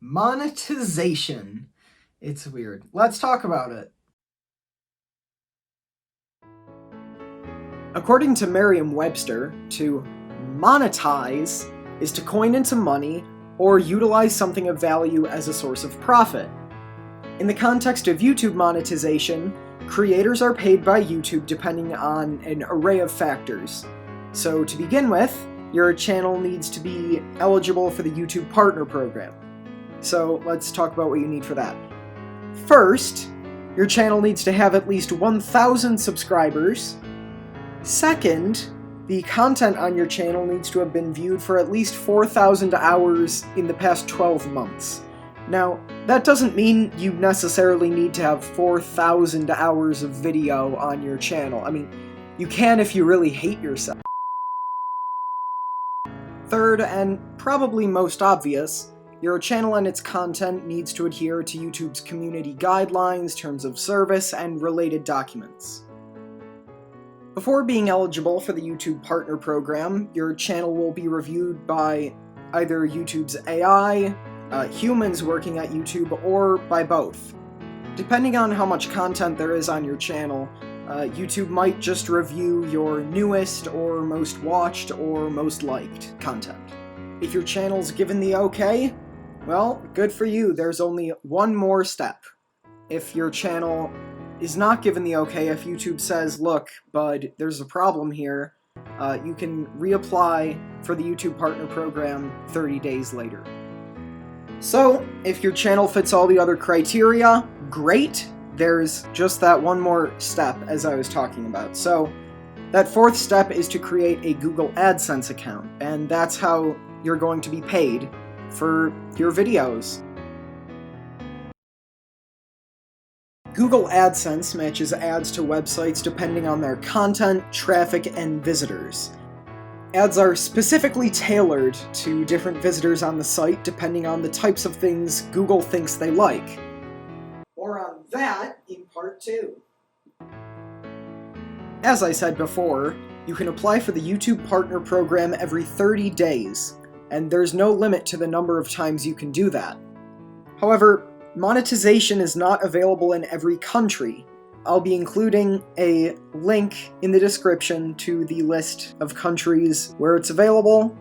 Monetization. It's weird. Let's talk about it. According to Merriam-Webster, to monetize is to coin into money or utilize something of value as a source of profit. In the context of YouTube monetization, creators are paid by YouTube depending on an array of factors. So to begin with, your channel needs to be eligible for the YouTube Partner Program. So let's talk about what you need for that. First, your channel needs to have at least 1,000 subscribers. Second, the content on your channel needs to have been viewed for at least 4,000 hours in the past 12 months. Now, that doesn't mean you necessarily need to have 4,000 hours of video on your channel. I mean, you can if you really hate yourself. Third, and probably most obvious, your channel and its content needs to adhere to YouTube's community guidelines, terms of service, and related documents. Before being eligible for the YouTube Partner Program, your channel will be reviewed by either YouTube's AI, humans working at YouTube, or by both. Depending on how much content there is on your channel, YouTube might just review your newest or most watched or most liked content. If your channel's given the okay, well, good for you, there's only one more step. If your channel is not given the okay, if YouTube says, look, bud, there's a problem here, you can reapply for the YouTube Partner Program 30 days later. So, if your channel fits all the other criteria, great. There's just that one more step, as I was talking about. So, that fourth step is to create a Google Adsense account, and that's how you're going to be paid for your videos. Google AdSense matches ads to websites depending on their content, traffic, and visitors. Ads are specifically tailored to different visitors on the site depending on the types of things Google thinks they like. More on that in part 2. As I said before, you can apply for the YouTube Partner Program every 30 days, and there's no limit to the number of times you can do that. However, monetization is not available in every country. I'll be including a link in the description to the list of countries where it's available.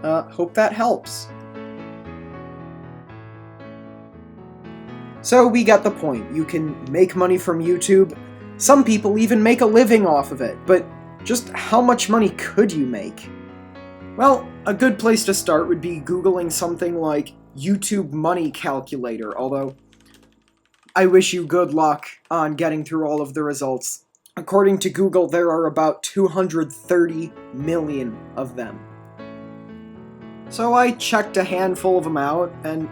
Hope that helps. So we get the point. You can make money from YouTube. Some people even make a living off of it, but just how much money could you make? Well, a good place to start would be Googling something like YouTube Money Calculator, although I wish you good luck on getting through all of the results. According to Google, there are about 230 million of them. So I checked a handful of them out, and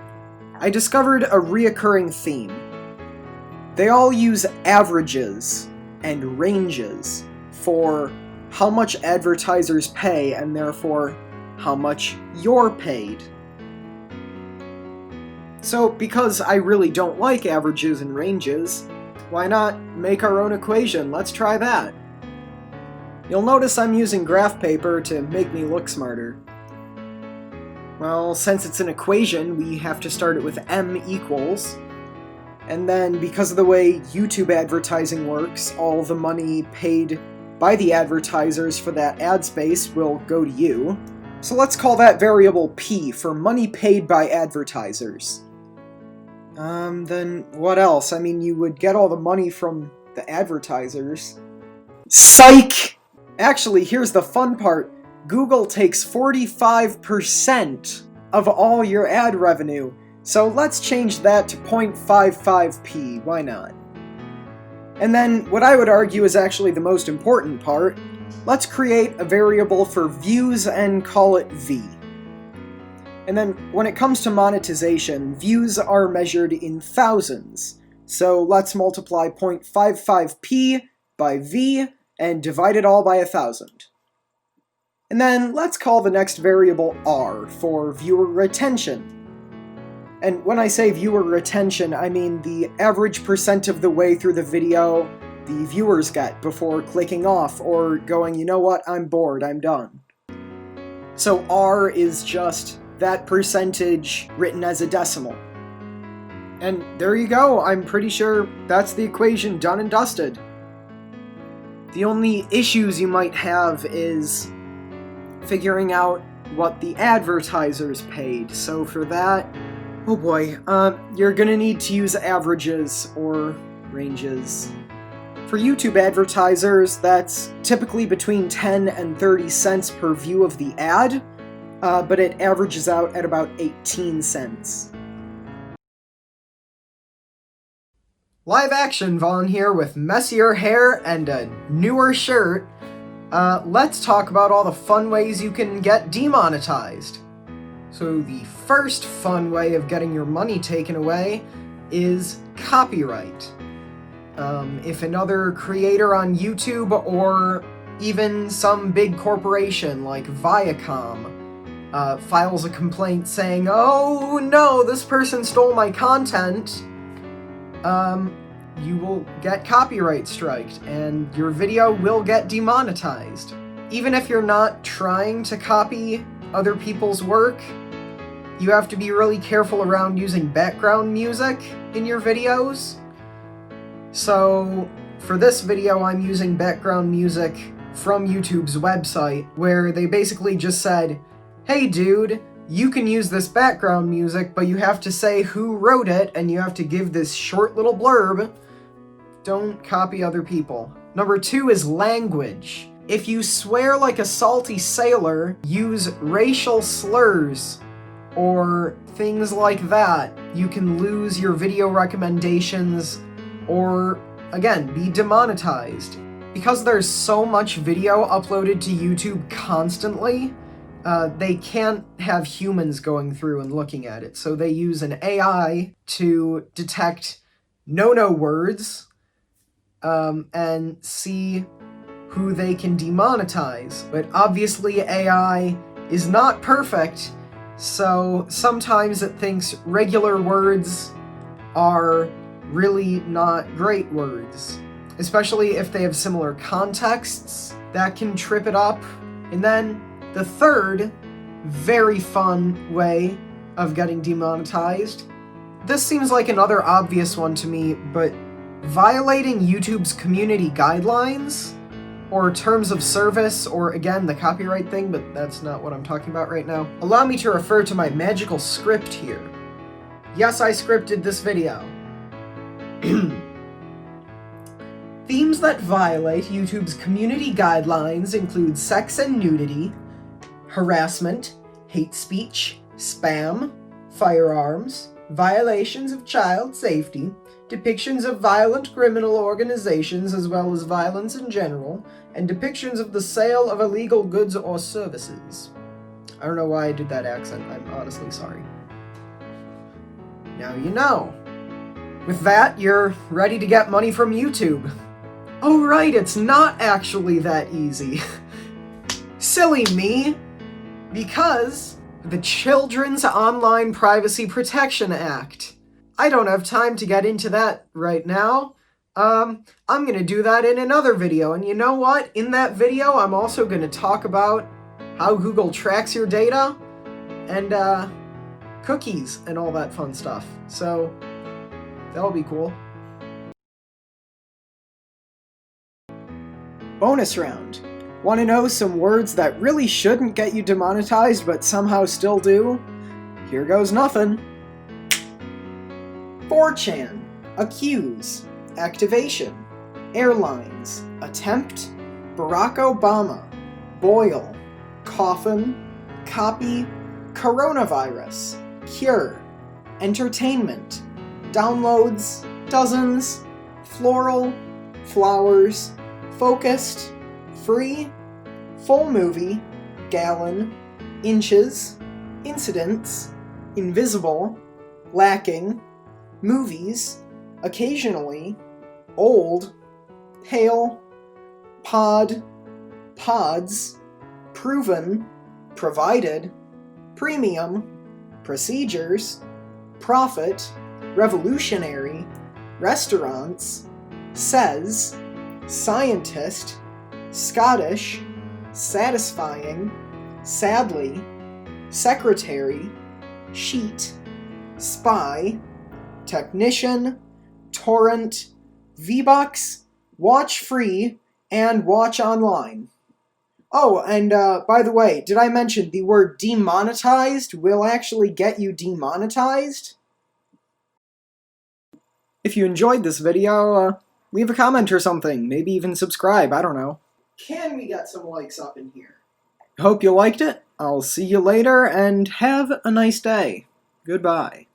I discovered a reoccurring theme. They all use averages and ranges for how much advertisers pay, and therefore how much you're paid. So, because I really don't like averages and ranges, why not make our own equation? Let's try that. You'll notice I'm using graph paper to make me look smarter. Well, since it's an equation, we have to start it with m equals. And then, because of the way YouTube advertising works, all the money paid by the advertisers for that ad space will go to you. So let's call that variable P for money paid by advertisers. Then what else? I mean, you would get all the money from the advertisers. Psych! Actually, here's the fun part. Google takes 45% of all your ad revenue. So let's change that to 0.55p. Why not? And then, what I would argue is actually the most important part. Let's create a variable for views and call it V. And then, when it comes to monetization, views are measured in thousands. So let's multiply 0.55p by V and divide it all by 1,000. And then let's call the next variable R for viewer retention. And when I say viewer retention, I mean the average percent of the way through the video the viewers get before clicking off or going, you know what, I'm bored, I'm done. So R is just that percentage written as a decimal. And there you go, I'm pretty sure that's the equation done and dusted. The only issues you might have is figuring out what the advertisers paid. So for that, oh boy, you're gonna need to use averages or ranges. For YouTube advertisers, that's typically between 10 and 30 cents per view of the ad, but it averages out at about 18 cents. Live action Vaughn here with messier hair and a newer shirt. Let's talk about all the fun ways you can get demonetized. So the first fun way of getting your money taken away is copyright. If another creator on YouTube or even some big corporation like Viacom files a complaint saying, "Oh no, this person stole my content," you will get copyright striked and your video will get demonetized. Even if you're not trying to copy other people's work, you have to be really careful around using background music in your videos. So for this video, I'm using background music from YouTube's website, where they basically just said, "Hey dude, you can use this background music, but you have to say who wrote it, and you have to give this short little blurb. Don't copy other people." Number 2 is language. If you swear like a salty sailor, use racial slurs, or things like that, you can lose your video recommendations, or, again, be demonetized. Because there's so much video uploaded to YouTube constantly, they can't have humans going through and looking at it. So they use an AI to detect no-no words and see who they can demonetize. But obviously AI is not perfect, so sometimes it thinks regular words are really not great words, especially if they have similar contexts. That can trip it up. And then the third very fun way of getting demonetized, this seems like another obvious one to me, but violating YouTube's community guidelines or terms of service, or again the copyright thing, but that's not what I'm talking about right now. Allow me to refer to my magical script here. Yes, I scripted this video. Themes that violate YouTube's community guidelines include sex and nudity, harassment, hate speech, spam, firearms, violations of child safety, depictions of violent criminal organizations as well as violence in general, and depictions of the sale of illegal goods or services. I don't know why I did that accent, I'm honestly sorry. Now you know. With that, you're ready to get money from YouTube. Oh right, it's not actually that easy. Silly me! Because the Children's Online Privacy Protection Act. I don't have time to get into that right now. I'm gonna do that in another video, and you know what? In that video, I'm also gonna talk about how Google tracks your data, and cookies and all that fun stuff. So that'll be cool. Bonus round. Want to know some words that really shouldn't get you demonetized but somehow still do? Here goes nothing. 4chan, accuse, activation, airlines, attempt, Barack Obama, boil, coffin, copy, coronavirus, cure, entertainment, downloads, dozens, floral, flowers, focused, free, full movie, gallon, inches, incidents, invisible, lacking, movies, occasionally, old, pale, pod, pods, proven, provided, premium, procedures, profit, revolutionary, restaurants, says, scientist, Scottish, satisfying, sadly, secretary, sheet, spy, technician, torrent, V-Bucks, watch free, and watch online. Oh, and by the way, did I mention the word demonetized will actually get you demonetized? If you enjoyed this video, leave a comment or something. Maybe even subscribe, I don't know. Can we get some likes up in here? Hope you liked it. I'll see you later, and have a nice day. Goodbye.